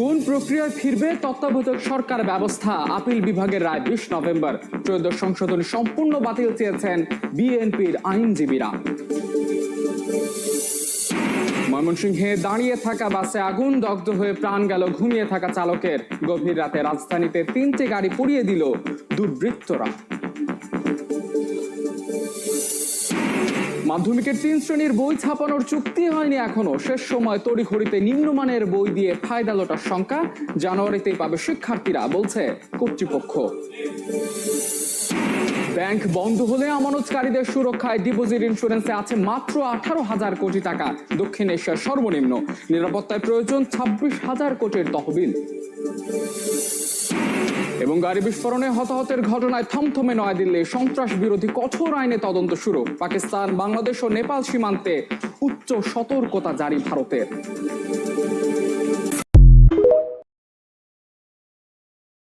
কোন প্রক্রিয়ায় ফিরবে তত্ত্বাবধায়ক সরকার ব্যবস্থা? আপিল বিভাগের রায় 20 নভেম্বর। ত্রয়োদশ সংশোধনী সম্পূর্ণ বাতিল চেয়েছেন বিএনপির আইনজীবীরা। ময়মনসিংহে দাঁড়িয়ে থাকা বাসে আগুন, দগ্ধ হয়ে প্রাণ গেল ঘুমিয়ে থাকা চালকের। গভীর রাতে রাজধানীতে 3টি গাড়ি পুড়িয়ে দিল দুর্বৃত্তরা। মাধ্যমিকের 3 শ্রেণীর বই ছাপানোর চুক্তি হয়নি এখনো। শেষ সময় তড়িঘড়িতে নিম্নমানের বই দিয়ে ফায়দা লোটার শঙ্কা। জানুয়ারিতেই পাবে শিক্ষার্থীরা, বলছে কর্তৃপক্ষ। ব্যাংক বন্ধ হলে আমানতকারীদের সুরক্ষায় ডিপোজিট ইন্স্যুরেন্সে আছে মাত্র 18,000 কোটি টাকা। দক্ষিণ এশিয়ার সর্বনিম্ন। নিরাপত্তায় প্রয়োজন 26,000 কোটির তহবিল। এবং গাড়ি বিস্ফোরণে হতাহতের ঘটনায় থমথমে নয়াদিল্লি। সন্ত্রাস বিরোধী কঠোর আইনে তদন্ত শুরু। পাকিস্তান, বাংলাদেশ ও নেপাল সীমান্তে উচ্চ সতর্কতা জারি ভারতের।